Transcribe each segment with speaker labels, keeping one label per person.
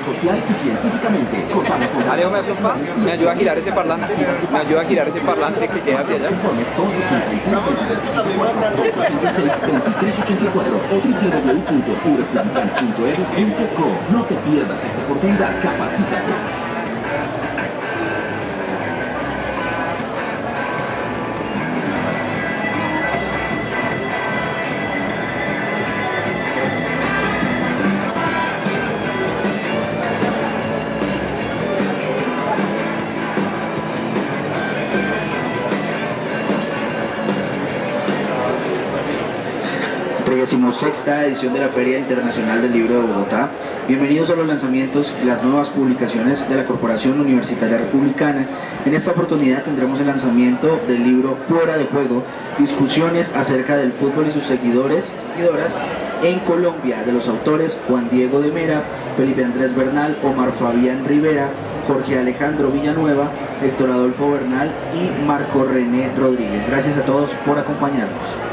Speaker 1: Social y científicamente. Contamos con
Speaker 2: Alejo, ¿me ayuda a girar ese parlante? ¿Me ayuda a girar ese parlante que queda hacia allá?
Speaker 1: informes 286-2384 o www.urepublicana.edu.co. No te pierdas esta oportunidad, capacítate.
Speaker 3: Sexta edición de la Feria Internacional del Libro de Bogotá. Bienvenidos a los lanzamientos y las nuevas publicaciones de la Corporación Universitaria Republicana. En esta oportunidad tendremos el lanzamiento del libro Fuera de Juego, discusiones acerca del fútbol y sus seguidoras en Colombia, de los autores Juan Diego de Mera, Felipe Andrés Bernal, Omar Fabián Rivera, Jorge Alejandro Villanueva, Héctor Adolfo Bernal y Marco René Rodríguez. Gracias a todos por acompañarnos.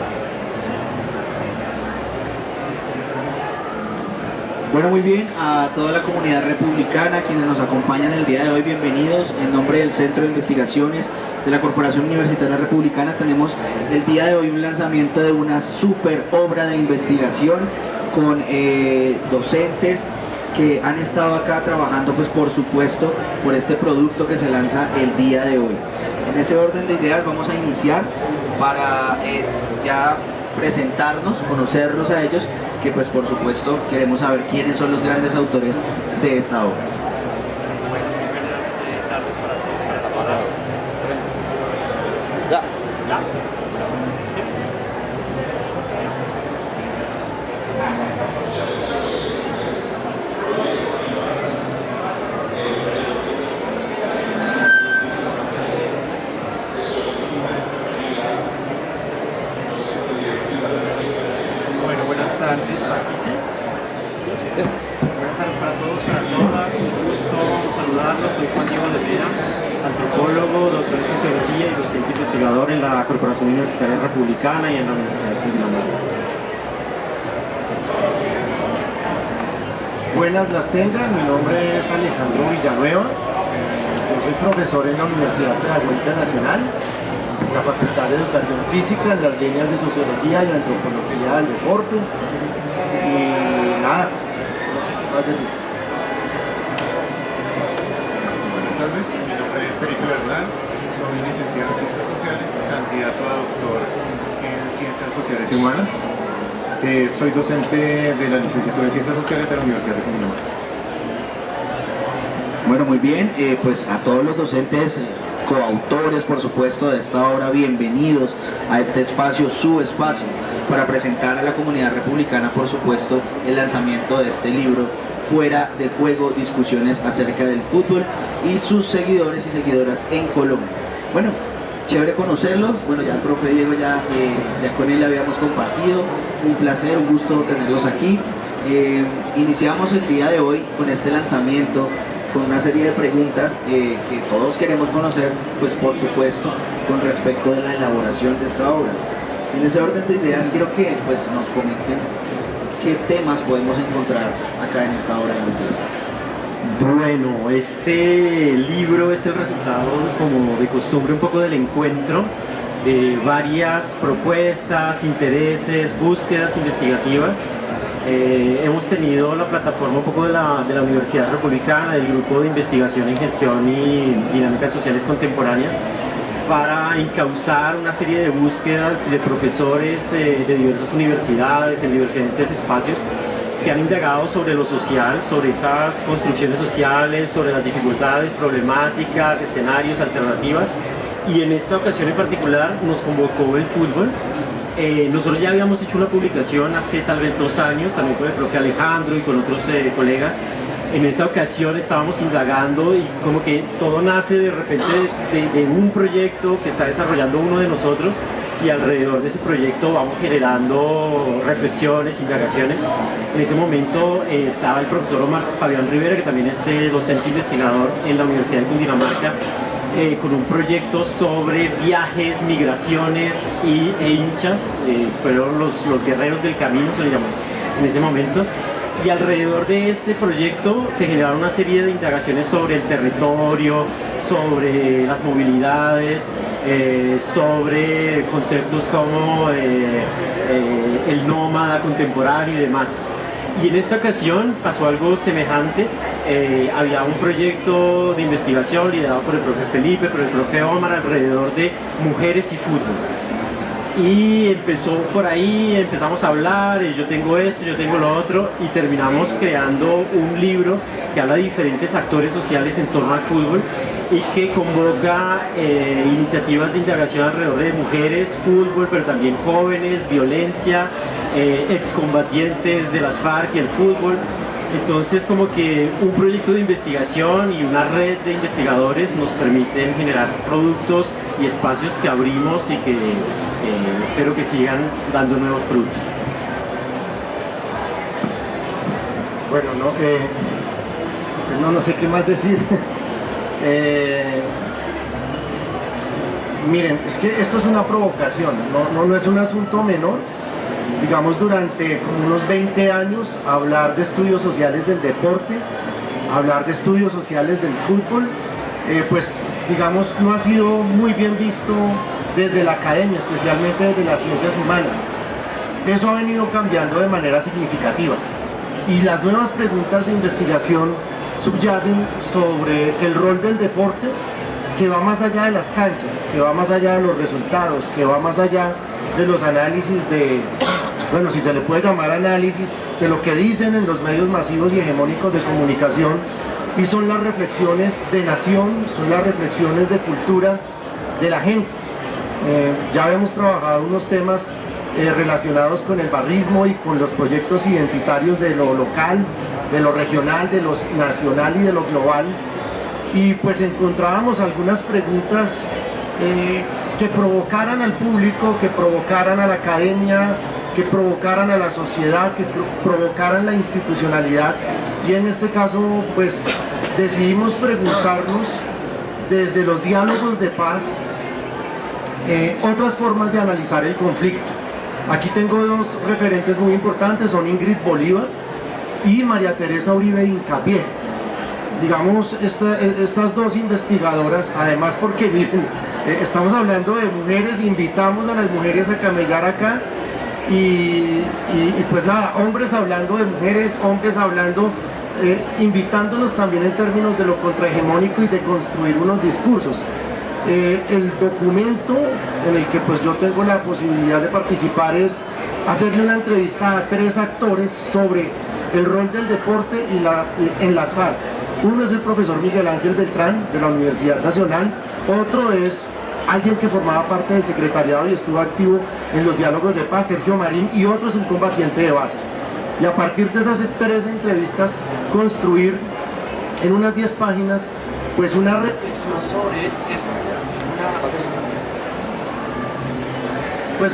Speaker 3: Bueno, muy bien, a toda la comunidad republicana, quienes nos acompañan el día de hoy, bienvenidos. En nombre del Centro de Investigaciones de la Corporación Universitaria Republicana tenemos el día de hoy un lanzamiento de una super obra de investigación con docentes que han estado acá trabajando, pues por supuesto, por este producto que se lanza el día de hoy. En ese orden de ideas vamos a iniciar para ya presentarnos, conocerlos a ellos, que pues por supuesto queremos saber quiénes son los grandes autores de esta obra.
Speaker 2: Buenas tardes para todos. Ya.
Speaker 4: Buenas tardes, aquí sí. Buenas tardes para todos, para todas, un gusto saludarlos. Soy Juan Diego de Mera, antropólogo, doctor en sociología y docente investigador en la Corporación Universitaria Republicana y en la Universidad de Cundinamarca. Buenas las tengan, mi nombre es Alejandro Villanueva, yo soy profesor en la Universidad Pedagógica Nacional, la Facultad de Educación Física, en las líneas de Sociología y Antropología del Deporte. Y nada, no sé qué más decir.
Speaker 5: Buenas tardes, mi nombre es Felipe Bernal, soy licenciado en Ciencias Sociales, candidato a doctor en Ciencias Sociales y Humanas. Soy docente de la licenciatura en Ciencias Sociales de la Universidad de Cundinamarca.
Speaker 3: Bueno, muy bien, pues a todos los docentes, coautores por supuesto de esta obra, bienvenidos a este espacio, su espacio, para presentar a la comunidad republicana por supuesto el lanzamiento de este libro Fuera de Juego, discusiones acerca del fútbol y sus seguidores y seguidoras en Colombia. Bueno, chévere conocerlos. Bueno, ya el profe Diego ya con él habíamos compartido, un placer, un gusto tenerlos aquí. Iniciamos el día de hoy con este lanzamiento, con una serie de preguntas que todos queremos conocer, pues por supuesto, con respecto de la elaboración de esta obra. En ese orden de ideas quiero que pues, nos comenten qué temas podemos encontrar acá en esta obra de investigación.
Speaker 4: Bueno, este libro es el resultado, como de costumbre, un poco del encuentro de varias propuestas, intereses, búsquedas investigativas. Hemos tenido la plataforma un poco de la Universidad Republicana, del Grupo de Investigación en Gestión y Dinámicas Sociales Contemporáneas, para encauzar una serie de búsquedas de profesores de diversas universidades, en diferentes espacios, que han indagado sobre lo social, sobre esas construcciones sociales, sobre las dificultades, problemáticas, escenarios, alternativas. Y en esta ocasión en particular nos convocó el fútbol. Nosotros ya habíamos hecho una publicación hace tal vez 2 años, también con el profe Alejandro y con otros colegas. En esta ocasión estábamos indagando y como que todo nace de repente de un proyecto que está desarrollando uno de nosotros, y alrededor de ese proyecto vamos generando reflexiones, indagaciones. En ese momento estaba el profesor Omar Fabián Rivera, que también es docente investigador en la Universidad de Cundinamarca, con un proyecto sobre viajes, migraciones e hinchas, fueron los guerreros del camino, se le llamó en ese momento. Y alrededor de ese proyecto se generaron una serie de indagaciones sobre el territorio, sobre las movilidades, sobre conceptos como el nómada contemporáneo y demás. Y en esta ocasión pasó algo semejante. Había un proyecto de investigación liderado por el profe Felipe, por el profe Omar, alrededor de mujeres y fútbol. Y empezó por ahí, empezamos a hablar, yo tengo esto, yo tengo lo otro, y terminamos creando un libro que habla de diferentes actores sociales en torno al fútbol y que convoca iniciativas de indagación alrededor de mujeres, fútbol, pero también jóvenes, violencia, excombatientes de las FARC y el fútbol. Entonces, como que un proyecto de investigación y una red de investigadores nos permiten generar productos y espacios que abrimos y que espero que sigan dando nuevos frutos.
Speaker 6: Bueno, no sé qué más decir. Miren, es que esto es una provocación, no es un asunto menor. Digamos, durante como unos 20 años, hablar de estudios sociales del deporte, hablar de estudios sociales del fútbol, pues digamos, no ha sido muy bien visto desde la academia, especialmente desde las ciencias humanas. Eso ha venido cambiando de manera significativa. Y las nuevas preguntas de investigación subyacen sobre el rol del deporte, que va más allá de las canchas, que va más allá de los resultados, que va más allá de los análisis de, bueno, si se le puede llamar análisis, de lo que dicen en los medios masivos y hegemónicos de comunicación, y son las reflexiones de nación, son las reflexiones de cultura de la gente. Ya hemos trabajado unos temas relacionados con el barrismo y con los proyectos identitarios de lo local, de lo regional, de lo nacional y de lo global, y pues encontrábamos algunas preguntas que provocaran al público, que provocaran a la academia, que provocaran a la sociedad, que provocaran la institucionalidad, y en este caso pues decidimos preguntarnos desde los diálogos de paz otras formas de analizar el conflicto. Aquí tengo dos referentes muy importantes, son Ingrid Bolívar y María Teresa Uribe Hincapié. Digamos, estas dos investigadoras, además porque miren, estamos hablando de mujeres, invitamos a las mujeres a camellar acá y pues nada, hombres hablando de mujeres, hombres hablando, invitándolos también en términos de lo contrahegemónico y de construir unos discursos. El documento en el que pues yo tengo la posibilidad de participar es hacerle una entrevista a 3 actores sobre el rol del deporte en las FARC. Uno es el profesor Miguel Ángel Beltrán de la Universidad Nacional, otro es alguien que formaba parte del secretariado y estuvo activo en los diálogos de paz, Sergio Marín, y otro es un combatiente de base. Y a partir de esas 3 entrevistas, construir en unas 10 páginas pues una reflexión sobre esto,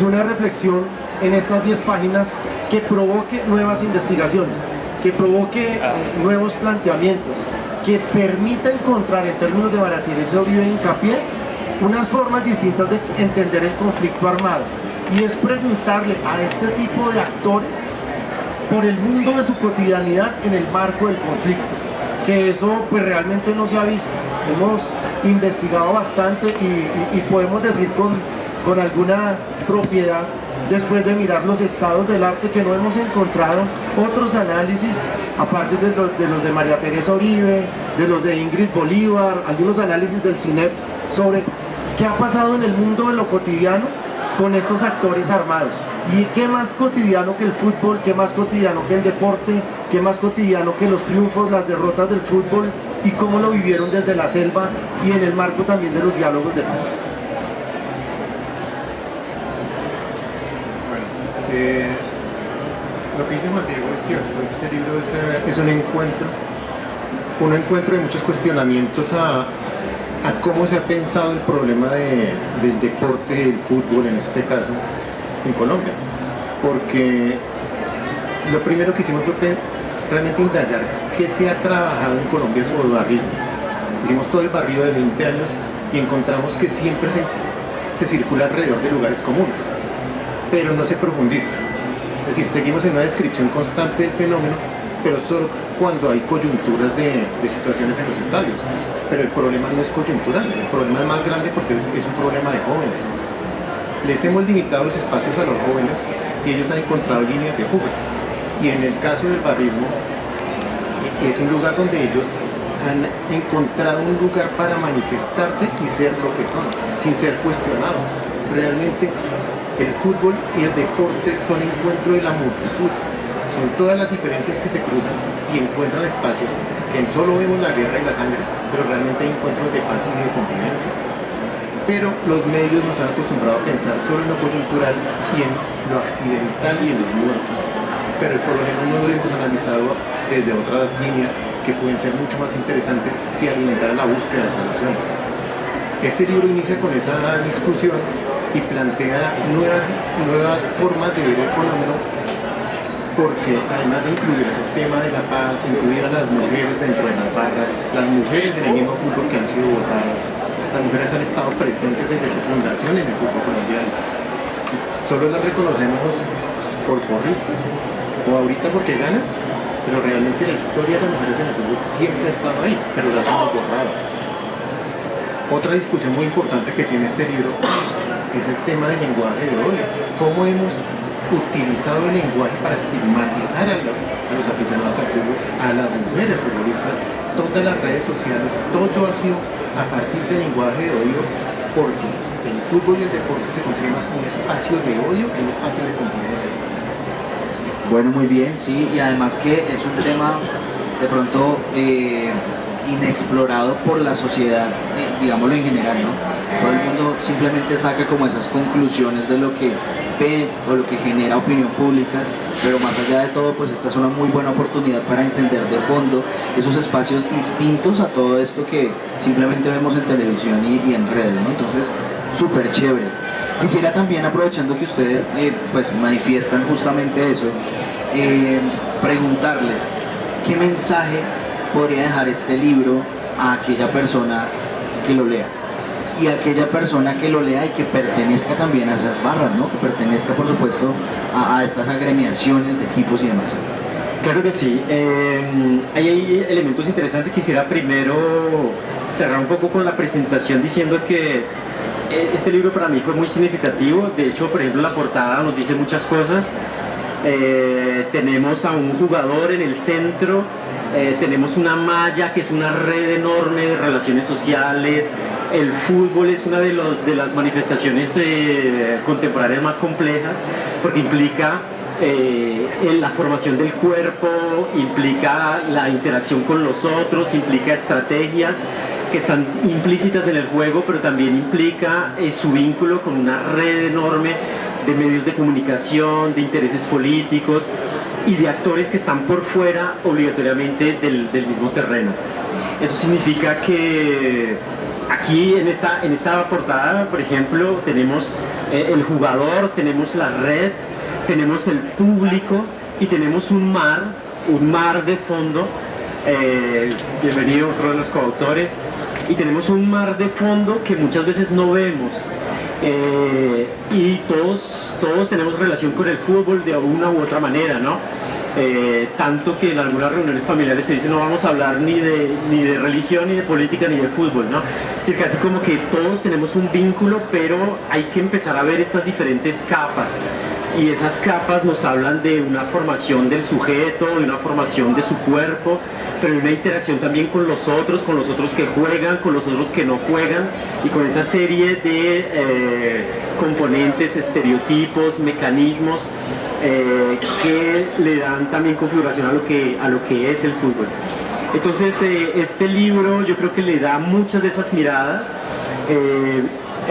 Speaker 6: una reflexión en estas 10 páginas que provoque nuevas investigaciones, que provoque nuevos planteamientos, que permita encontrar en términos de María Teresa Uribe Hincapié unas formas distintas de entender el conflicto armado, y es preguntarle a este tipo de actores por el mundo de su cotidianidad en el marco del conflicto, que eso pues realmente no se ha visto. Hemos investigado bastante y podemos decir con alguna propiedad, después de mirar los estados del arte, que no hemos encontrado otros análisis, aparte de los de María Teresa Uribe, de los de Ingrid Bolívar, algunos análisis del CINEP, sobre qué ha pasado en el mundo de lo cotidiano con estos actores armados. Y qué más cotidiano que el fútbol, qué más cotidiano que el deporte, qué más cotidiano que los triunfos, las derrotas del fútbol, y cómo lo vivieron desde la selva y en el marco también de los diálogos de paz.
Speaker 5: Lo que dice Juan Diego es cierto. Este libro es un encuentro de muchos cuestionamientos a cómo se ha pensado el problema del deporte, del fútbol en este caso, en Colombia. Porque lo primero que hicimos fue realmente indagar qué se ha trabajado en Colombia sobre el barrismo. Hicimos todo el barrido de 20 años y encontramos que siempre se circula alrededor de lugares comunes, pero no se profundiza. Es decir, seguimos en una descripción constante del fenómeno, pero solo cuando hay coyunturas de situaciones en los estadios. Pero el problema no es coyuntural, el problema es más grande porque es un problema de jóvenes. Les hemos limitado los espacios a los jóvenes y ellos han encontrado líneas de fuga. Y en el caso del barrismo, es un lugar donde ellos han encontrado un lugar para manifestarse y ser lo que son, sin ser cuestionados. Realmente el fútbol y el deporte son encuentro de la multitud, son todas las diferencias que se cruzan y encuentran espacios que solo vemos la guerra y la sangre, pero realmente hay encuentros de paz y de convivencia. Pero los medios nos han acostumbrado a pensar solo en lo coyuntural y en lo accidental y en los muertos. Pero el problema no lo hemos analizado desde otras líneas que pueden ser mucho más interesantes que alimentar la búsqueda de soluciones. Este libro inicia con esa discusión y plantea nuevas formas de ver el fenómeno, porque además de incluir el tema de la paz, incluir a las mujeres dentro de las barras, las mujeres en el mismo fútbol que han sido borradas, las mujeres han estado presentes desde su fundación en el fútbol colombiano. Solo las reconocemos por porristas o ahorita porque ganan, pero realmente la historia de las mujeres en el fútbol siempre ha estado ahí, pero las hemos borrado. Otra discusión muy importante que tiene este libro es el tema del lenguaje de odio. ¿Cómo hemos utilizado el lenguaje para estigmatizar a los aficionados al fútbol, a las mujeres futbolistas? Todas las redes sociales, todo ha sido a partir del lenguaje de odio, porque el fútbol y el deporte se consigue más como un espacio de odio que un espacio de convivencia.
Speaker 3: Bueno, muy bien, sí, y además que es un tema de pronto inexplorado por la sociedad, digámoslo en general, ¿no? Todo el mundo simplemente saca como esas conclusiones de lo que ve o lo que genera opinión pública, pero más allá de todo, pues esta es una muy buena oportunidad para entender de fondo esos espacios distintos a todo esto que simplemente vemos en televisión y en redes, ¿no? Entonces, súper chévere. Quisiera también, aprovechando que ustedes pues manifiestan justamente eso, preguntarles qué mensaje podría dejar este libro a aquella persona que lo lea, y a aquella persona que lo lea y que pertenezca también a esas barras, ¿no? Que pertenezca, por supuesto, a estas agremiaciones de equipos y demás.
Speaker 4: Claro que sí. Hay elementos interesantes. Quisiera primero cerrar un poco con la presentación diciendo que este libro para mí fue muy significativo. De hecho, por ejemplo, la portada nos dice muchas cosas. Tenemos a un jugador en el centro, tenemos una malla que es una red enorme de relaciones sociales. El fútbol es una de las manifestaciones contemporáneas más complejas, porque implica la formación del cuerpo, implica la interacción con los otros, implica estrategias que están implícitas en el juego, pero también implica su vínculo con una red enorme de medios de comunicación, de intereses políticos y de actores que están por fuera obligatoriamente del mismo terreno. Eso significa que aquí en esta portada, por ejemplo, tenemos el jugador, tenemos la red, tenemos el público y tenemos un mar de fondo. Bienvenido, otro de los coautores. Y tenemos un mar de fondo que muchas veces no vemos. Y todos tenemos relación con el fútbol de una u otra manera, ¿no? Tanto que en algunas reuniones familiares se dice no vamos a hablar ni de religión, ni de política, ni de fútbol, ¿no? Es decir, casi como que todos tenemos un vínculo, pero hay que empezar a ver estas diferentes capas. Y esas capas nos hablan de una formación del sujeto, de una formación de su cuerpo, pero de una interacción también con los otros que juegan, con los otros que no juegan, y con esa serie de componentes, estereotipos, mecanismos que le dan también configuración a lo que es el fútbol. Entonces este libro yo creo que le da muchas de esas miradas.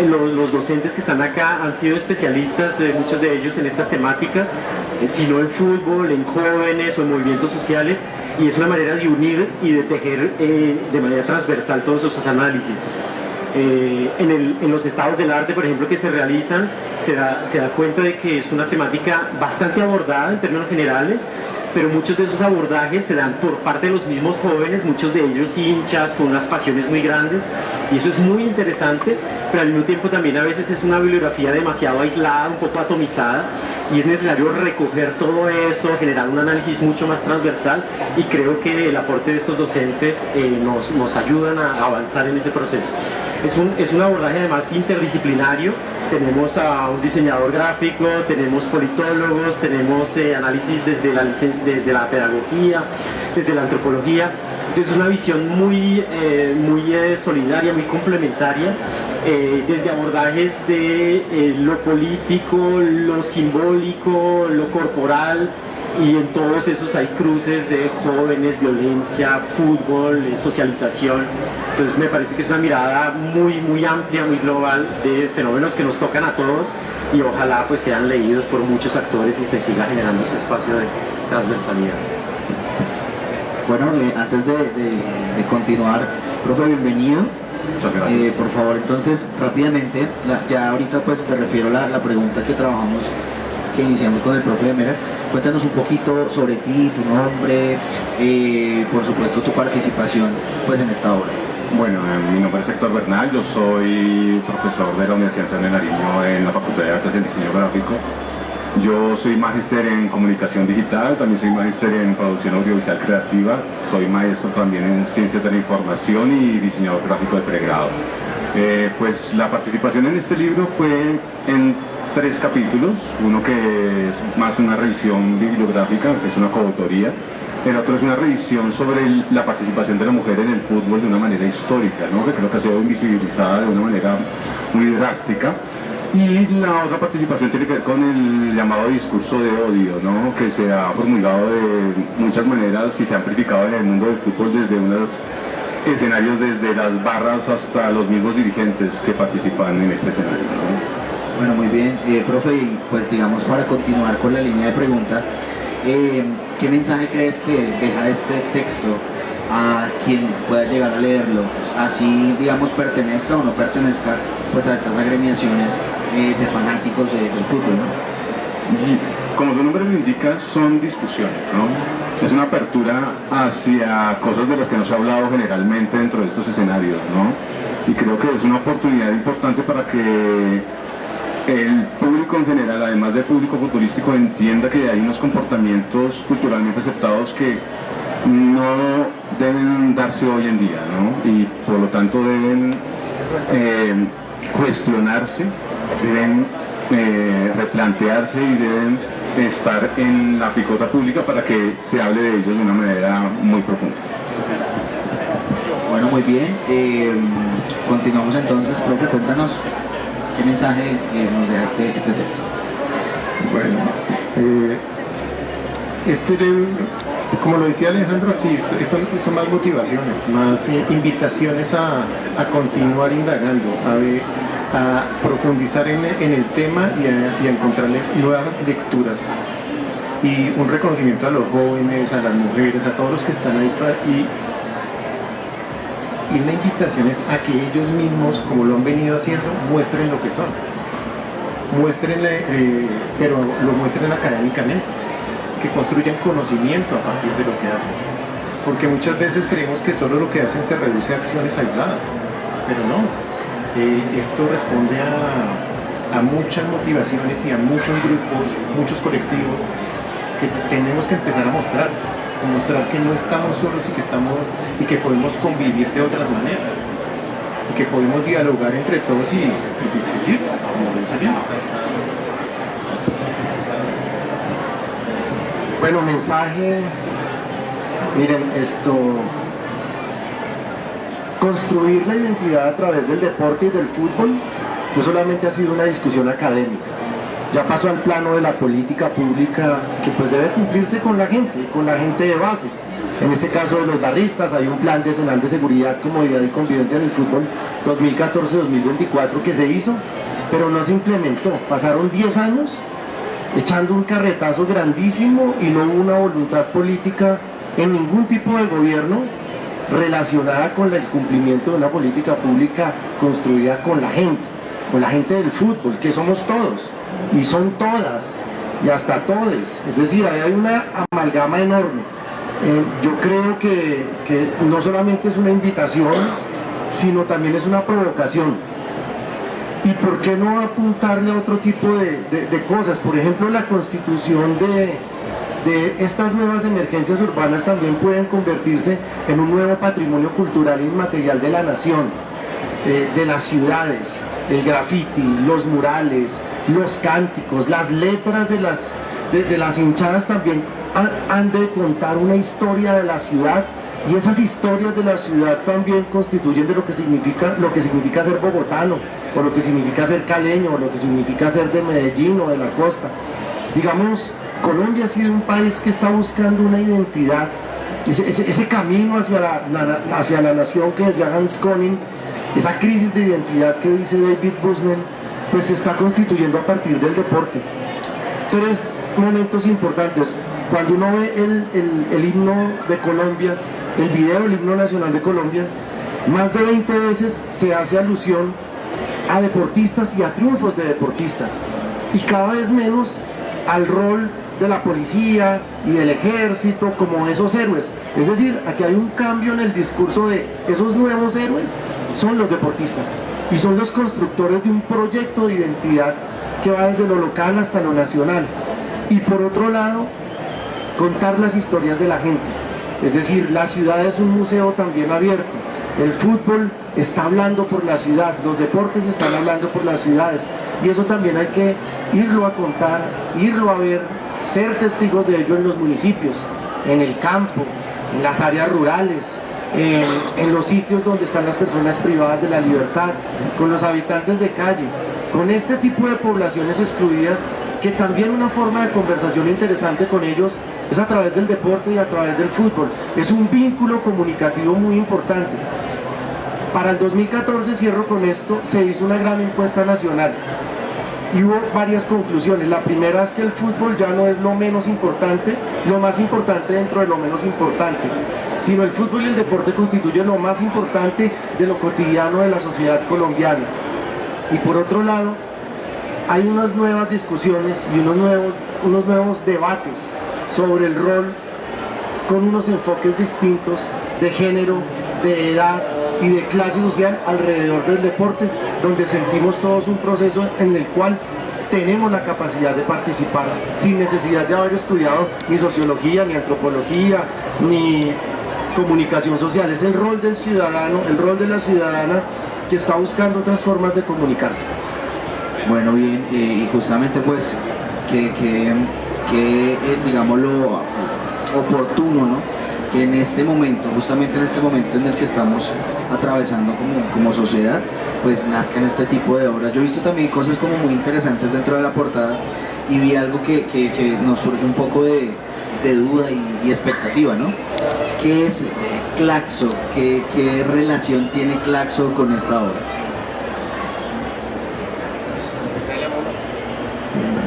Speaker 4: Los docentes que están acá han sido especialistas, muchos de ellos en estas temáticas, si no en fútbol, en jóvenes o en movimientos sociales, y es una manera de unir y de tejer de manera transversal todos esos análisis. En los estados del arte, por ejemplo, que se realizan, se da cuenta de que es una temática bastante abordada en términos generales, pero muchos de esos abordajes se dan por parte de los mismos jóvenes, muchos de ellos hinchas con unas pasiones muy grandes, y eso es muy interesante, pero al mismo tiempo también a veces es una bibliografía demasiado aislada, un poco atomizada, y es necesario recoger todo eso, generar un análisis mucho más transversal, y creo que el aporte de estos docentes nos ayudan a avanzar en ese proceso. Es un abordaje además interdisciplinario. Tenemos a un diseñador gráfico, tenemos politólogos, tenemos análisis desde la pedagogía, desde la antropología. Entonces es una visión muy solidaria, muy complementaria, desde abordajes de lo político, lo simbólico, lo corporal, y en todos esos hay cruces de jóvenes, violencia, fútbol, socialización. Entonces me parece que es una mirada muy amplia, muy global de fenómenos que nos tocan a todos, y ojalá pues sean leídos por muchos actores y se siga generando ese espacio de transversalidad.
Speaker 3: Bueno, antes de continuar, profe, bienvenido.
Speaker 7: Muchas gracias.
Speaker 3: Por favor, entonces, rápidamente, ya ahorita pues te refiero a la pregunta que iniciamos con el profe Mera. Cuéntanos un poquito sobre ti, tu nombre, por supuesto tu participación pues en esta obra.
Speaker 7: Bueno, mi nombre es Héctor Bernal, yo soy profesor de la Universidad Antonio Nariño en la Facultad de Artes y Diseño Gráfico. Yo soy magíster en comunicación digital, también soy magíster en producción audiovisual creativa, soy maestro también en ciencias de la información y diseñador gráfico de pregrado. Pues la participación en este libro fue en 3 capítulos, uno que es más una revisión bibliográfica, que es una coautoría. El otro es una revisión sobre la participación de la mujer en el fútbol de una manera histórica, ¿no? Que creo que ha sido invisibilizada de una manera muy drástica. Y la otra participación tiene que ver con el llamado discurso de odio, ¿no? Que se ha formulado de muchas maneras y se ha amplificado en el mundo del fútbol desde unos escenarios, desde las barras hasta los mismos dirigentes que participan en este escenario, ¿no?
Speaker 3: Bueno, muy bien, profe, y pues digamos para continuar con la línea de pregunta, ¿qué mensaje crees que deja este texto a quien pueda llegar a leerlo, así digamos pertenezca o no pertenezca pues a estas agremiaciones de fanáticos del fútbol, ¿no?
Speaker 7: Y como su nombre lo indica, son discusiones, ¿no? Es una apertura hacia cosas de las que no se ha hablado generalmente dentro de estos escenarios, ¿no? Y creo que es una oportunidad importante para que el público en general, además del público futbolístico, entienda que hay unos comportamientos culturalmente aceptados que no deben darse hoy en día, ¿no? Y por lo tanto deben cuestionarse, deben replantearse y deben estar en la picota pública para que se hable de ellos de una manera muy profunda.
Speaker 3: Bueno, muy bien, continuamos entonces, profe, cuéntanos qué mensaje nos deja este texto.
Speaker 5: Bueno, como lo decía Alejandro, sí, esto son más motivaciones, más invitaciones a continuar indagando, a profundizar en el tema y a encontrarle nuevas lecturas. Y un reconocimiento a los jóvenes, a las mujeres, a todos los que están ahí. Y una invitación es a que ellos mismos, como lo han venido haciendo, muestren lo que son. Muéstrenle, pero lo muestren académicamente, que construyan conocimiento a partir de lo que hacen. Porque muchas veces creemos que solo lo que hacen se reduce a acciones aisladas, pero no. Esto responde a muchas motivaciones y a muchos grupos, muchos colectivos que tenemos que empezar a mostrar que no estamos solos y que podemos convivir de otras maneras y que podemos dialogar entre todos y discutir como lo enseñamos.
Speaker 6: Bueno, mensaje, miren, construir la identidad a través del deporte y del fútbol no solamente ha sido una discusión académica, ya pasó al plano de la política pública que pues debe cumplirse con la gente de base. En este caso de los barristas hay un plan decenal de seguridad, comodidad y convivencia en el fútbol 2014-2024 que se hizo, pero no se implementó. Pasaron 10 años echando un carretazo grandísimo y no hubo una voluntad política en ningún tipo de gobierno relacionada con el cumplimiento de una política pública construida con la gente del fútbol, que somos todos y son todas, y hasta todes, es decir, ahí hay una amalgama enorme. Yo creo que no solamente es una invitación, sino también es una provocación. ¿Y por qué no apuntarle a otro tipo de cosas? Por ejemplo, la constitución de estas nuevas emergencias urbanas también pueden convertirse en un nuevo patrimonio cultural e inmaterial de la nación, de las ciudades, el graffiti, los murales, los cánticos, las letras de las hinchadas también han de contar una historia de la ciudad, y esas historias de la ciudad también constituyen de lo que significa ser bogotano, o lo que significa ser caleño, o lo que significa ser de Medellín o de la costa. Digamos, Colombia ha sido un país que está buscando una identidad, ese camino hacia la nación que decía Hans Koning, esa crisis de identidad que dice David Bushnell, pues se está constituyendo a partir del deporte. Tres momentos importantes. Cuando uno ve el himno de Colombia, el video del himno nacional de Colombia, más de 20 veces se hace alusión a deportistas y a triunfos de deportistas, y cada vez menos al rol de la policía y del ejército como esos héroes. Es decir, aquí hay un cambio en el discurso de esos nuevos héroes son los deportistas y son los constructores de un proyecto de identidad que va desde lo local hasta lo nacional. Y por otro lado, contar las historias de la gente. Es decir, la ciudad es un museo también abierto. El fútbol está hablando por la ciudad, los deportes están hablando por las ciudades, y eso también hay que irlo a contar, irlo a ver, ser testigos de ello en los municipios, en el campo, en las áreas rurales, en los sitios donde están las personas privadas de la libertad, con los habitantes de calle, con este tipo de poblaciones excluidas, que también una forma de conversación interesante con ellos es a través del deporte y a través del fútbol. Es un vínculo comunicativo muy importante. Para el 2014, cierro con esto, se hizo una gran encuesta nacional y hubo varias conclusiones. La primera es que el fútbol ya no es lo menos importante, lo más importante dentro de lo menos importante, sino el fútbol y el deporte constituyen lo más importante de lo cotidiano de la sociedad colombiana. Y por otro lado, hay unas nuevas discusiones y unos nuevos debates sobre el rol, con unos enfoques distintos de género, de edad y de clase social alrededor del deporte, donde sentimos todos un proceso en el cual tenemos la capacidad de participar sin necesidad de haber estudiado ni sociología, ni antropología, ni comunicación social. Es el rol del ciudadano, el rol de la ciudadana que está buscando otras formas de comunicarse.
Speaker 3: Bueno, bien, y justamente pues digamos lo oportuno, ¿no? Que en este momento, justamente en este momento en el que estamos atravesando como sociedad, pues nazcan este tipo de obras. Yo he visto también cosas como muy interesantes dentro de la portada y vi algo que nos surge un poco de duda y expectativa, ¿no? ¿Qué es Claxo? ¿Qué relación tiene Claxo con esta obra?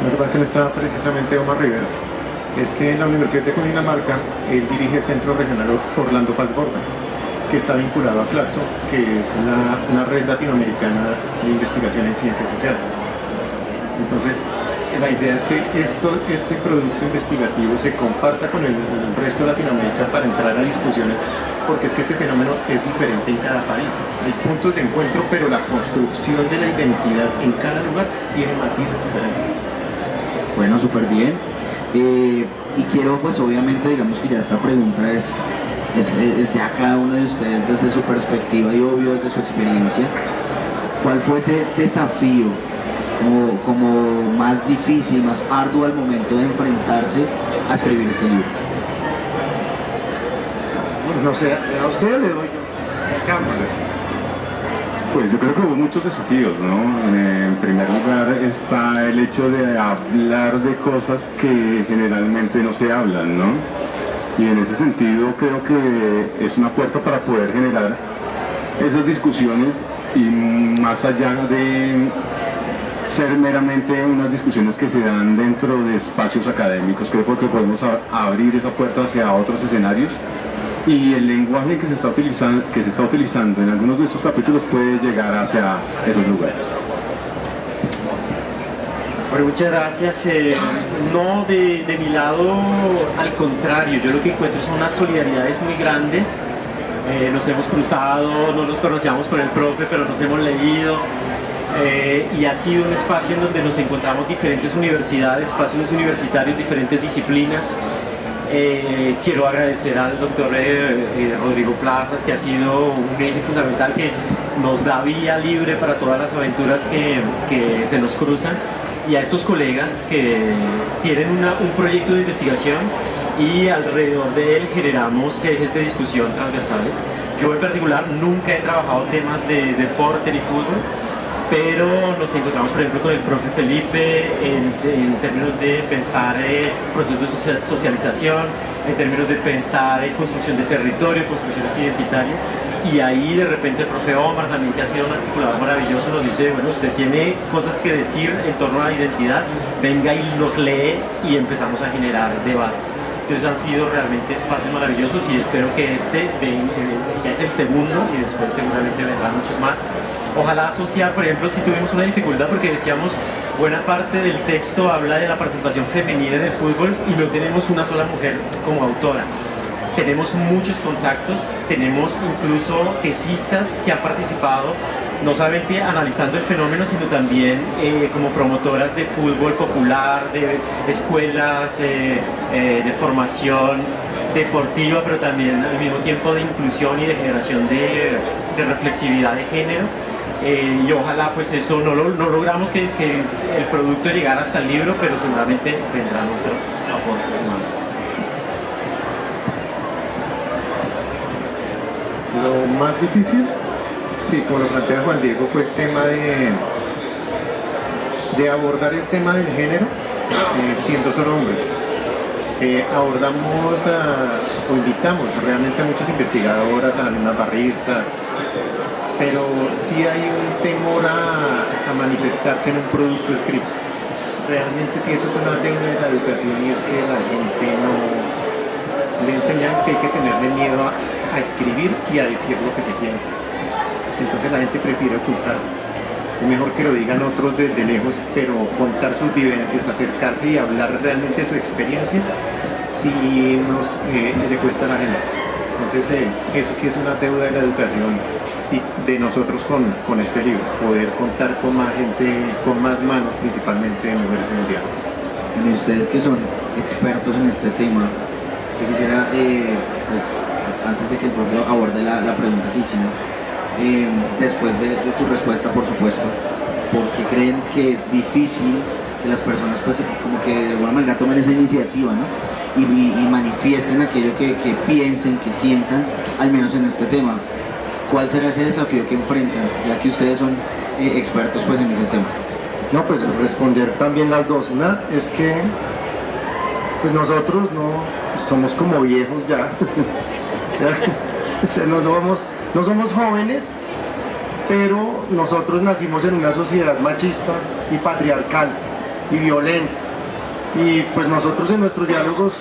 Speaker 5: La verdad que no estaba precisamente Omar Rivera. Es que en la Universidad de Cundinamarca él dirige el Centro Regional Orlando Falsborda, que está vinculado a Claxo, que es una red latinoamericana de investigación en ciencias sociales. Entonces, la idea es que este producto investigativo se comparta con el resto de Latinoamérica para entrar a discusiones, porque es que este fenómeno es diferente en cada país. Hay puntos de encuentro, pero la construcción de la identidad en cada lugar tiene matices diferentes.
Speaker 3: Bueno, súper bien. Y quiero, pues obviamente, digamos que ya esta pregunta es ya cada uno de ustedes desde su perspectiva y obvio desde su experiencia. ¿Cuál fue ese desafío como más difícil, más arduo al momento de enfrentarse a escribir este libro?
Speaker 6: Bueno, no sé, a usted le doy yo, a cámara.
Speaker 7: Pues yo creo que hubo muchos desafíos, ¿no? En primer lugar está el hecho de hablar de cosas que generalmente no se hablan, ¿no? Y en ese sentido creo que es una puerta para poder generar esas discusiones y más allá de ser meramente unas discusiones que se dan dentro de espacios académicos, creo que podemos abrir esa puerta hacia otros escenarios. Y el lenguaje que se está utilizando en algunos de estos capítulos puede llegar hacia esos lugares.
Speaker 4: Bueno, muchas gracias. No, de mi lado, al contrario, yo lo que encuentro son unas solidaridades muy grandes. Nos hemos cruzado, no nos conocíamos con el profe, pero nos hemos leído. Y ha sido un espacio en donde nos encontramos diferentes universidades, espacios universitarios, diferentes disciplinas. Quiero agradecer al doctor Rodrigo Plazas, que ha sido un eje fundamental que nos da vía libre para todas las aventuras que se nos cruzan, y a estos colegas que tienen un proyecto de investigación y alrededor de él generamos ejes de discusión transversales. Yo en particular nunca he trabajado temas de deporte ni fútbol, pero nos encontramos, por ejemplo, con el profe Felipe en términos de pensar procesos de socialización, en términos de pensar construcción de territorio, construcciones identitarias, y ahí de repente el profe Omar también, que ha sido un articulador maravilloso, nos dice, bueno, usted tiene cosas que decir en torno a la identidad, venga y los lee, y empezamos a generar debate. Entonces han sido realmente espacios maravillosos, y espero que ya es el segundo, y después seguramente vendrán muchos más. Ojalá asociar, por ejemplo, si tuvimos una dificultad porque decíamos, buena parte del texto habla de la participación femenina en el fútbol y no tenemos una sola mujer como autora. Tenemos muchos contactos, tenemos incluso tesistas que han participado, no solamente analizando el fenómeno, sino también como promotoras de fútbol popular, de escuelas, de formación deportiva, pero también al mismo tiempo de inclusión y de generación de reflexividad de género. Y ojalá pues eso no logramos que el producto llegara hasta el libro, pero seguramente vendrán otros aportes más.
Speaker 5: Lo más difícil, sí, como lo plantea Juan Diego, fue el tema de abordar el tema del género siendo solo hombres. Abordamos o invitamos realmente a muchas investigadoras, a la misma barrista, pero sí hay un temor a manifestarse en un producto escrito. Realmente sí, eso es una deuda de la educación, y es que la gente no le enseñan que hay que tenerle miedo a escribir y a decir lo que se piensa. Entonces la gente prefiere ocultarse. Es mejor que lo digan otros desde lejos, pero contar sus vivencias, acercarse y hablar realmente de su experiencia, sí le cuesta a la gente. Entonces eso sí es una deuda de la educación y de nosotros con este libro, poder contar con más gente, con más manos, principalmente de mujeres en el diálogo.
Speaker 3: Y ustedes que son expertos en este tema, yo quisiera, pues, antes de que el profe aborde la pregunta que hicimos, después de tu respuesta, por supuesto, ¿por qué creen que es difícil que las personas, pues, como que de alguna manera tomen esa iniciativa, ¿no? Y manifiesten aquello que piensen, que sientan, al menos en este tema? ¿Cuál será ese desafío que enfrentan, ya que ustedes son expertos, pues, en ese tema?
Speaker 6: No, pues responder también las dos. Una es que pues nosotros no somos como viejos ya. O sea, no somos jóvenes, pero nosotros nacimos en una sociedad machista y patriarcal y violenta. Y pues nosotros en nuestros diálogos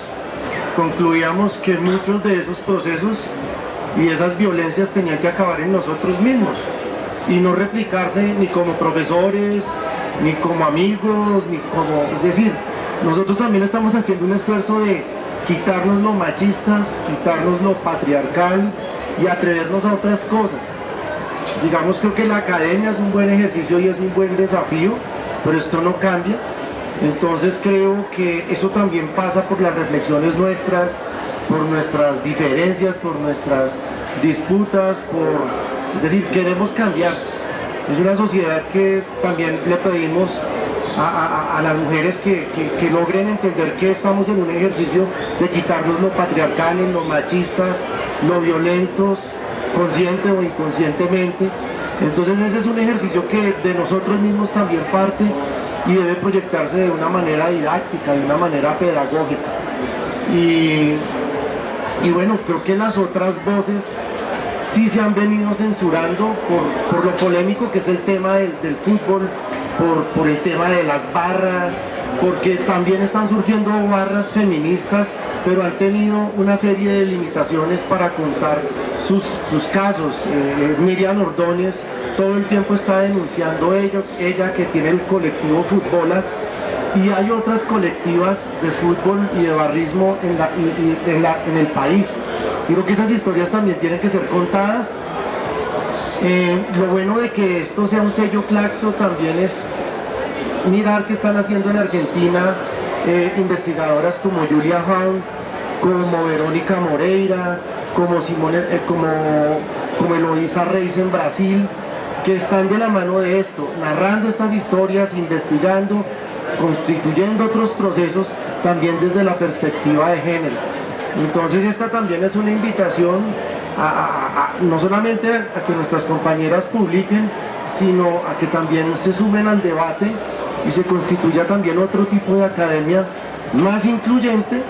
Speaker 6: concluíamos que muchos de esos procesos y esas violencias tenían que acabar en nosotros mismos y no replicarse ni como profesores, ni como amigos, ni como... Es decir, nosotros también estamos haciendo un esfuerzo de quitarnos lo machistas, quitarnos lo patriarcal y atrevernos a otras cosas. Digamos, creo que la academia es un buen ejercicio y es un buen desafío, pero esto no cambia. Entonces creo que eso también pasa por las reflexiones nuestras, por nuestras diferencias, por nuestras disputas, es decir, queremos cambiar. Es una sociedad que también le pedimos a las mujeres que logren entender que estamos en un ejercicio de quitarnos lo patriarcal, lo machistas, lo violentos, consciente o inconscientemente. Entonces ese es un ejercicio que de nosotros mismos también parte y debe proyectarse de una manera didáctica, de una manera pedagógica. Y bueno, creo que las otras voces sí se han venido censurando por lo polémico que es el tema del fútbol, por el tema de las barras, porque también están surgiendo barras feministas, pero han tenido una serie de limitaciones para contar sus casos. Miriam Ordóñez todo el tiempo está denunciando ella que tiene el colectivo Futbola, y hay otras colectivas de fútbol y de barrismo en el país. Creo que esas historias también tienen que ser contadas. Lo bueno de que esto sea un sello Claxo también es mirar qué están haciendo en Argentina investigadoras como Julia Hahn, como Verónica Moreira, como Eloísa Reis en Brasil, que están de la mano de esto, narrando estas historias, investigando, constituyendo otros procesos también desde la perspectiva de género. Entonces esta también es una invitación no solamente a que nuestras compañeras publiquen, sino a que también se sumen al debate y se constituya también otro tipo de academia más incluyente,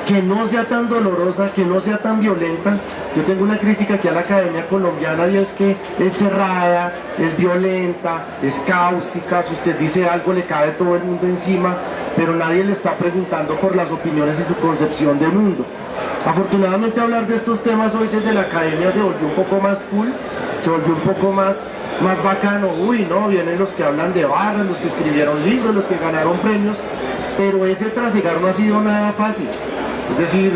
Speaker 6: que no sea tan dolorosa, que no sea tan violenta. Yo tengo una crítica aquí a la academia colombiana, y es que es cerrada, es violenta, es cáustica. Si usted dice algo le cae todo el mundo encima, pero nadie le está preguntando por las opiniones y su concepción del mundo. Afortunadamente hablar de estos temas hoy desde la academia se volvió un poco más cool, se volvió un poco más bacano. Uy, no, vienen los que hablan de barras, los que escribieron libros, los que ganaron premios, pero ese trasegar no ha sido nada fácil. Es decir,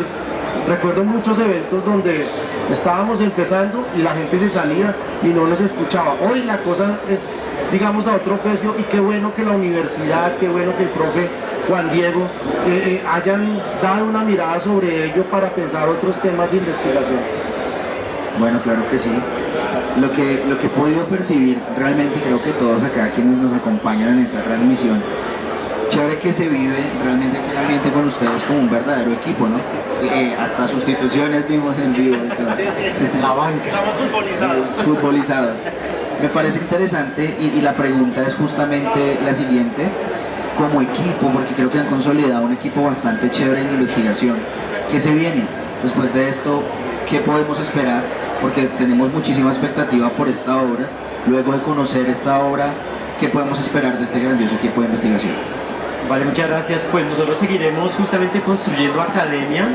Speaker 6: recuerdo muchos eventos donde estábamos empezando y la gente se salía y no nos escuchaba. Hoy la cosa es, digamos, a otro precio, y qué bueno que la universidad, qué bueno que el profe Juan Diego hayan dado una mirada sobre ello para pensar otros temas de investigación.
Speaker 3: Bueno, claro que sí. Lo que he podido percibir, realmente creo que todos acá quienes nos acompañan en esta transmisión, chévere que se vive realmente aquí el ambiente con ustedes como un verdadero equipo, ¿no? Hasta sustituciones vimos en vivo. Entonces.
Speaker 4: La banca. Estamos
Speaker 3: futbolizados. Me parece interesante, y la pregunta es justamente la siguiente. Como equipo, porque creo que han consolidado un equipo bastante chévere en investigación, ¿qué se viene después de esto? ¿Qué podemos esperar? Porque tenemos muchísima expectativa por esta obra. Luego de conocer esta obra, ¿qué podemos esperar de este grandioso equipo de investigación?
Speaker 4: Vale, muchas gracias. Pues nosotros seguiremos justamente construyendo academia.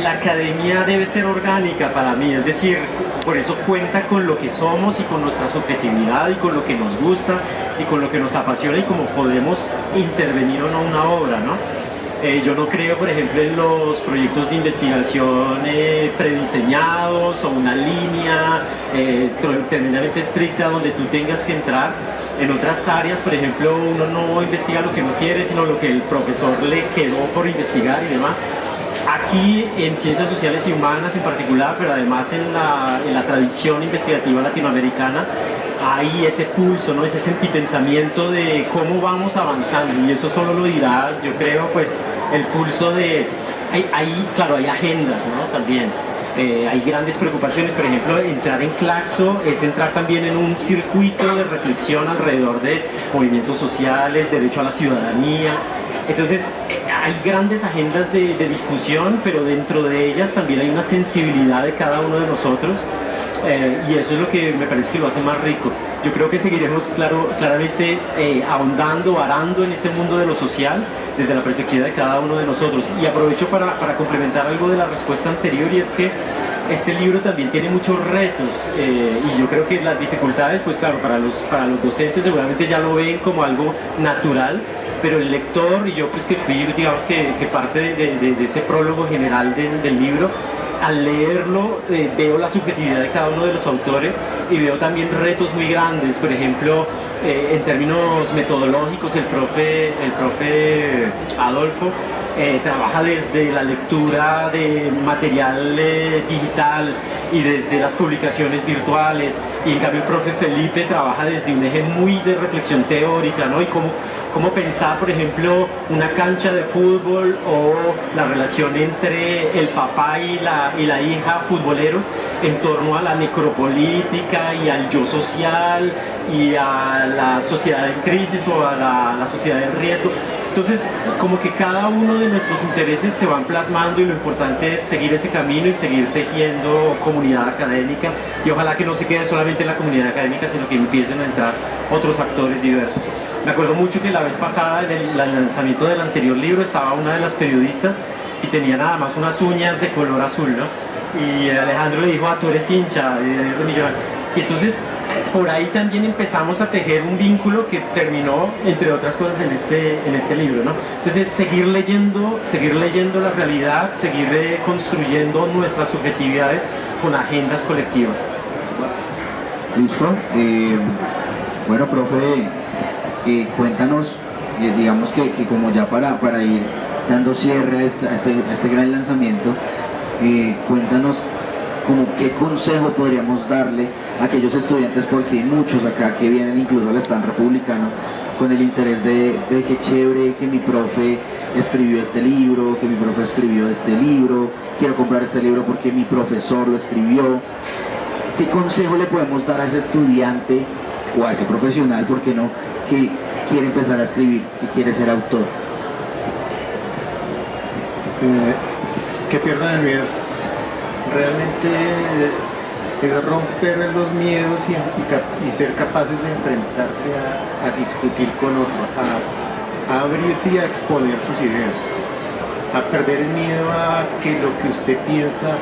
Speaker 4: La academia debe ser orgánica para mí, es decir, por eso cuenta con lo que somos y con nuestra subjetividad y con lo que nos gusta y con lo que nos apasiona y cómo podemos intervenir o no una obra, ¿no? Yo no creo, por ejemplo, en los proyectos de investigación prediseñados o una línea tremendamente estricta donde tú tengas que entrar. En otras áreas, por ejemplo, uno no investiga lo que uno quiere, sino lo que el profesor le quedó por investigar y demás. Aquí en ciencias sociales y humanas en particular, pero además en la tradición investigativa latinoamericana, hay ese pulso, ¿no? Ese sentipensamiento de cómo vamos avanzando, y eso solo lo dirá, yo creo, pues el pulso de... Claro, hay agendas, ¿no? También. Hay grandes preocupaciones, por ejemplo, entrar en Claxo es entrar también en un circuito de reflexión alrededor de movimientos sociales, derecho a la ciudadanía. Entonces hay grandes agendas de discusión, pero dentro de ellas también hay una sensibilidad de cada uno de nosotros, y eso es lo que me parece que lo hace más rico. Yo creo que seguiremos claramente ahondando, arando en ese mundo de lo social desde la perspectiva de cada uno de nosotros. Y aprovecho para complementar algo de la respuesta anterior, y es que este libro también tiene muchos retos, y yo creo que las dificultades, pues claro, para los docentes seguramente ya lo ven como algo natural, pero el lector, y yo pues que fui, digamos que parte de ese prólogo general del libro, al leerlo veo la subjetividad de cada uno de los autores y veo también retos muy grandes. Por ejemplo, en términos metodológicos, el profe Adolfo trabaja desde la lectura de material digital y desde las publicaciones virtuales, y en cambio el profe Felipe trabaja desde un eje muy de reflexión teórica, ¿no? Y cómo pensar, por ejemplo, una cancha de fútbol o la relación entre el papá y la hija futboleros en torno a la necropolítica y al yo social y a la sociedad en crisis o a la sociedad en riesgo. Entonces, como que cada uno de nuestros intereses se van plasmando, y lo importante es seguir ese camino y seguir tejiendo comunidad académica, y ojalá que no se quede solamente en la comunidad académica, sino que empiecen a entrar otros actores diversos. Me acuerdo mucho que la vez pasada, en el lanzamiento del anterior libro, estaba una de las periodistas y tenía nada más unas uñas de color azul, ¿no? Y Alejandro le dijo, tú eres hincha de Millonarios. Y entonces, por ahí también empezamos a tejer un vínculo que terminó, entre otras cosas, en este libro, ¿no? Entonces, seguir leyendo la realidad, seguir construyendo nuestras subjetividades con agendas colectivas.
Speaker 3: ¿Listo? Bueno, profe, cuéntanos, digamos que como ya para ir dando cierre a este gran lanzamiento, cuéntanos como qué consejo podríamos darle a aquellos estudiantes, porque hay muchos acá que vienen incluso al stand republicano con el interés de qué chévere que mi profe escribió este libro, que mi profe escribió este libro, quiero comprar este libro porque mi profesor lo escribió. ¿Qué consejo le podemos dar a ese estudiante o a ese profesional, por qué no, que quiere empezar a escribir, que quiere ser autor?
Speaker 5: Que pierdan el miedo. Realmente es romper los miedos y ser capaces de enfrentarse a discutir con otros, a abrirse y a exponer sus ideas, a perder el miedo a que lo que usted piensa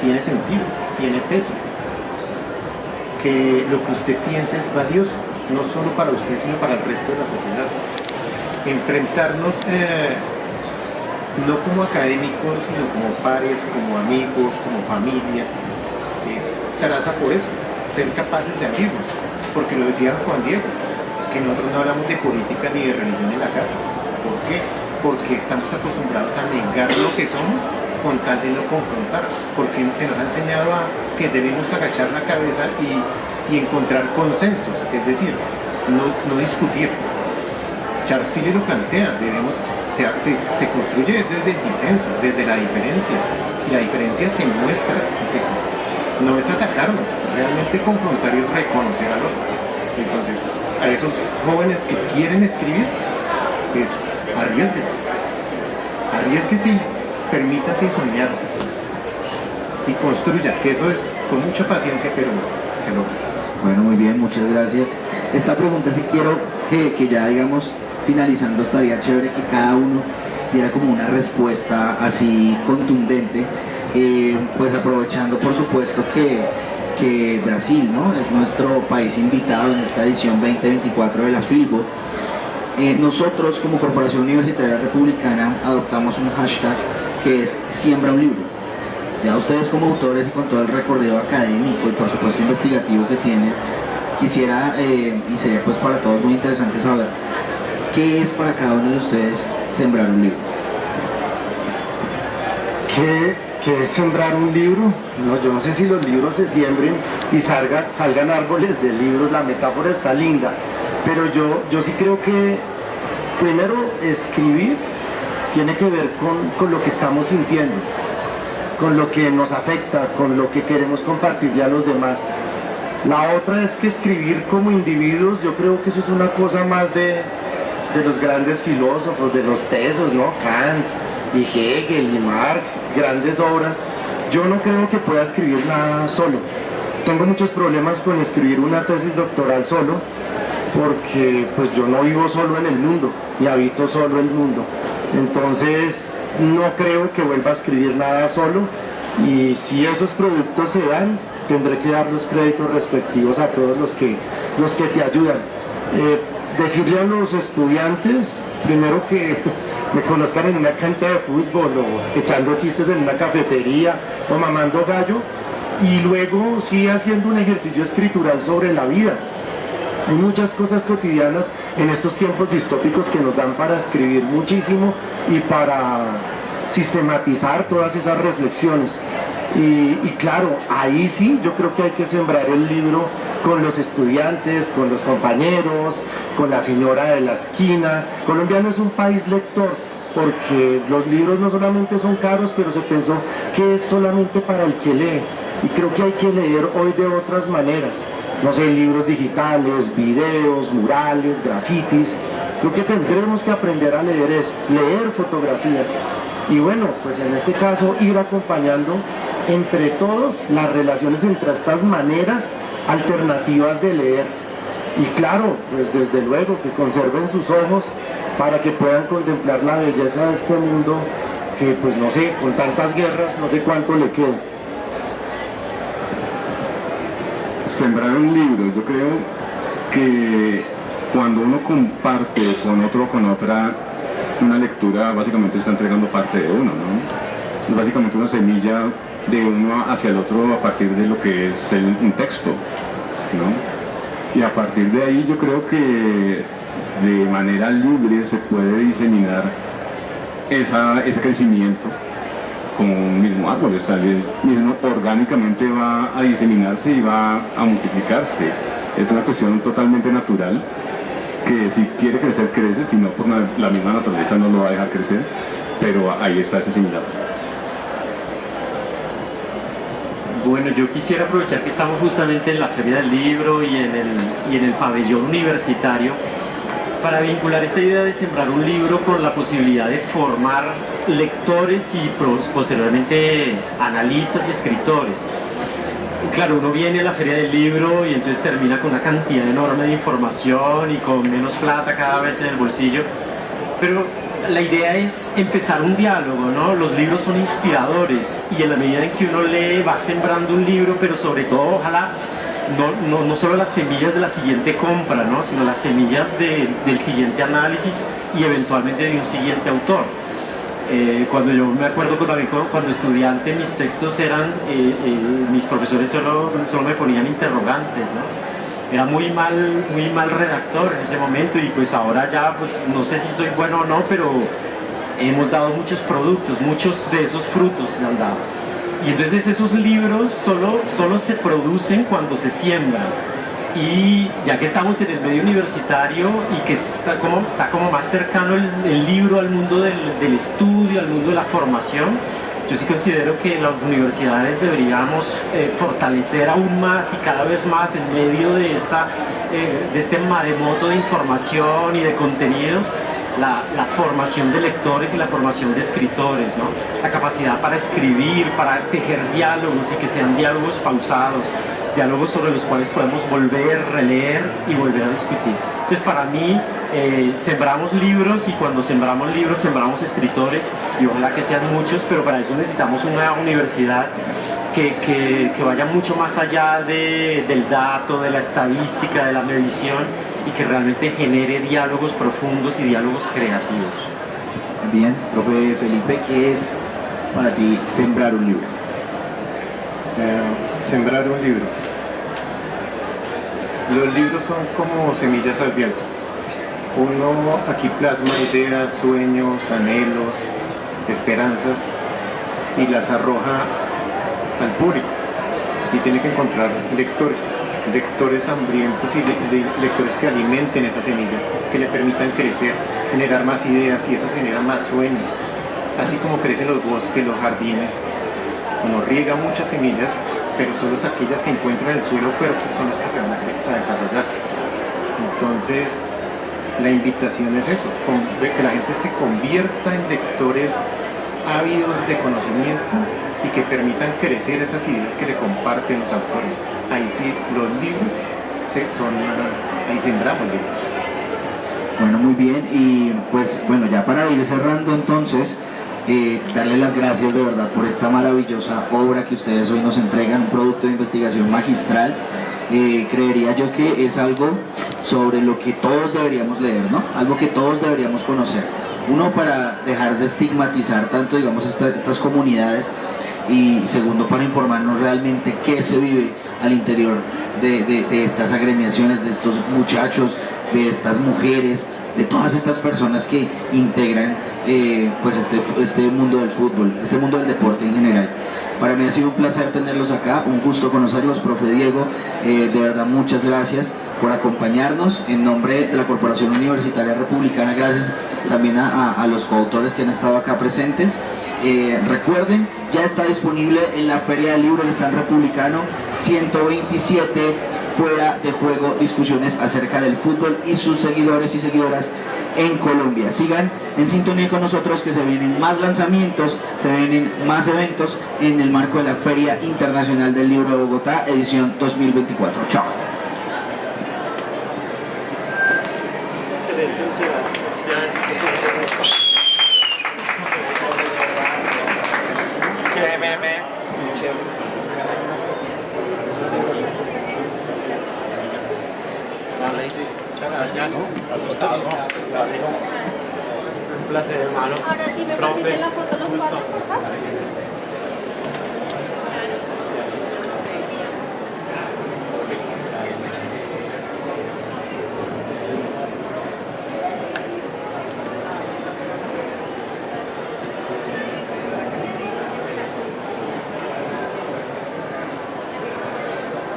Speaker 5: tiene sentido, tiene peso, que lo que usted piensa es valioso, no solo para usted, sino para el resto de la sociedad. Enfrentarnos no como académicos, sino como pares, como amigos, como familia. Traza por eso, ser capaces de abrirnos, porque lo decía Juan Diego, es que nosotros no hablamos de política ni de religión en la casa. ¿Por qué? Porque estamos acostumbrados a negar lo que somos con tal de no confrontar, porque se nos ha enseñado a que debemos agachar la cabeza y encontrar consensos, es decir, no discutir. Charles Tilley lo plantea, se construye desde el disenso, desde la diferencia, y la diferencia se muestra, no es atacarnos, realmente confrontar y reconocer al otro. Entonces, a esos jóvenes que quieren escribir, pues arriésguese y permítase soñar y construya, que eso es con mucha paciencia, pero se logra.
Speaker 3: Bueno, muy bien, muchas gracias. Esta pregunta sí quiero que ya, digamos, finalizando, estaría chévere que cada uno diera como una respuesta así contundente, pues aprovechando por supuesto que Brasil, ¿no?, es nuestro país invitado en esta edición 2024 de la Filbo. Nosotros como Corporación Universitaria Republicana adoptamos un hashtag que es Siembra un libro. Ya ustedes como autores y con todo el recorrido académico y por supuesto investigativo que tienen, quisiera, y sería pues para todos muy interesante saber, ¿qué es para cada uno de ustedes sembrar un libro?
Speaker 6: ¿Qué es sembrar un libro? No, yo no sé si los libros se siembren y salgan árboles de libros, la metáfora está linda, pero yo sí creo que primero escribir tiene que ver con lo que estamos sintiendo, con lo que nos afecta, con lo que queremos compartirle a los demás. La otra es que escribir como individuos, yo creo que eso es una cosa más de los grandes filósofos, de los tesos, ¿no? Kant y Hegel y Marx, grandes obras. Yo no creo que pueda escribir nada solo. Tengo muchos problemas con escribir una tesis doctoral solo, porque pues yo no vivo solo en el mundo, y habito solo el mundo. Entonces no creo que vuelva a escribir nada solo, y si esos productos se dan, tendré que dar los créditos respectivos a todos los que te ayudan. Decirle a los estudiantes, primero que me conozcan en una cancha de fútbol o echando chistes en una cafetería o mamando gallo, y luego sí haciendo un ejercicio escritural sobre la vida. Hay muchas cosas cotidianas en estos tiempos distópicos que nos dan para escribir muchísimo y para sistematizar todas esas reflexiones. Y claro, ahí sí yo creo que hay que sembrar el libro con los estudiantes, con los compañeros, con la señora de la esquina. Colombia no es un país lector, porque los libros no solamente son caros, pero se pensó que es solamente para el que lee. Y creo que hay que leer hoy de otras maneras. No sé, libros digitales, videos, murales, grafitis. Creo que tendremos que aprender a leer eso, leer fotografías. Y bueno, pues en este caso ir acompañando entre todos las relaciones entre estas maneras alternativas de leer. Y claro, pues desde luego que conserven sus ojos para que puedan contemplar la belleza de este mundo que pues no sé, con tantas guerras, no sé cuánto le queda.
Speaker 7: Sembrar un libro, yo creo que cuando uno comparte con otro o con otra una lectura, básicamente está entregando parte de uno, ¿no? Es básicamente una semilla de uno hacia el otro a partir de lo que es un texto, ¿no? Y a partir de ahí yo creo que de manera libre se puede diseminar ese crecimiento como un mismo árbol, o sea, el mismo orgánicamente va a diseminarse y va a multiplicarse. Es una cuestión totalmente natural que si quiere crecer, crece, si no por la misma naturaleza no lo va a dejar crecer, pero ahí está ese similar.
Speaker 4: Bueno, yo quisiera aprovechar que estamos justamente en la Feria del Libro y en el pabellón universitario para vincular esta idea de sembrar un libro con la posibilidad de formar lectores y posteriormente analistas y escritores. Claro, uno viene a la Feria del Libro y entonces termina con una cantidad enorme de información y con menos plata cada vez en el bolsillo, pero la idea es empezar un diálogo, ¿no? Los libros son inspiradores y en la medida en que uno lee va sembrando un libro, pero sobre todo ojalá no solo las semillas de la siguiente compra, ¿no? Sino las semillas del siguiente análisis y eventualmente de un siguiente autor. Cuando yo me acuerdo cuando estudiante mis textos eran, mis profesores solo me ponían interrogantes, ¿no? Era muy mal redactor en ese momento y pues ahora ya pues no sé si soy bueno o no, pero hemos dado muchos productos, muchos de esos frutos se han dado. Y entonces esos libros solo se producen cuando se siembran. Y ya que estamos en el medio universitario y que está como más cercano el libro al mundo del estudio, al mundo de la formación, yo sí considero que las universidades deberíamos fortalecer aún más y cada vez más en medio de este maremoto de información y de contenidos, la formación de lectores y la formación de escritores, ¿no? La capacidad para escribir, para tejer diálogos y que sean diálogos pausados, diálogos sobre los cuales podemos volver, releer y volver a discutir. Entonces para mí sembramos libros y cuando sembramos libros sembramos escritores y ojalá que sean muchos, pero para eso necesitamos una universidad que vaya mucho más allá del dato, de la estadística, de la medición y que realmente genere diálogos profundos y diálogos creativos.
Speaker 3: Bien, profe Felipe, ¿qué es para ti sembrar un libro?
Speaker 5: Sembrar un libro. Los libros son como semillas al viento. Uno aquí plasma ideas, sueños, anhelos, esperanzas y las arroja al público y tiene que encontrar lectores hambrientos y lectores que alimenten esa semilla, que le permitan crecer, generar más ideas y eso genera más sueños. Así como crecen los bosques, los jardines, uno riega muchas semillas, pero solo aquellas que encuentran el suelo fértil son las que se van a desarrollar. Entonces, la invitación es eso, que la gente se convierta en lectores ávidos de conocimiento y que permitan crecer esas ideas que le comparten los autores. Ahí sí, los libros ahí sembramos libros.
Speaker 3: Bueno, muy bien, y pues bueno, ya para ir cerrando entonces, darle las gracias de verdad por esta maravillosa obra que ustedes hoy nos entregan, un producto de investigación magistral. Creería yo que es algo sobre lo que todos deberíamos leer, ¿no? Algo que todos deberíamos conocer. Uno, para dejar de estigmatizar tanto, digamos, estas comunidades, y segundo, para informarnos realmente qué se vive al interior de estas agremiaciones, de estos muchachos, de estas mujeres, de todas estas personas que integran pues este mundo del fútbol, este mundo del deporte en general. Para mí ha sido un placer tenerlos acá, un gusto conocerlos, profe Diego, de verdad muchas gracias por acompañarnos. En nombre de la Corporación Universitaria Republicana, gracias también a los coautores que han estado acá presentes. Recuerden, ya está disponible en la Feria del Libro del Stand Republicano 127, Fuera de Juego, discusiones acerca del fútbol y sus seguidores y seguidoras en Colombia. Sigan en sintonía con nosotros, que se vienen más lanzamientos, se vienen más eventos en el marco de la Feria Internacional del Libro de Bogotá, edición 2024. Chao.
Speaker 4: Excelente, muchas gracias. Gustavo. Un placer, hermano.
Speaker 8: Ahora sí me
Speaker 4: Profe,
Speaker 8: permite la foto los
Speaker 4: gusto.
Speaker 8: cuatro, por favor.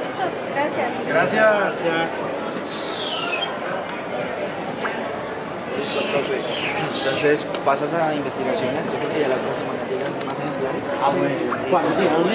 Speaker 8: ¿Listos? Gracias.
Speaker 6: Gracias.
Speaker 3: Entonces pasas a investigaciones, yo creo que ya la próxima semana llegan más ejemplares.
Speaker 4: ¿Cuándo llegamos?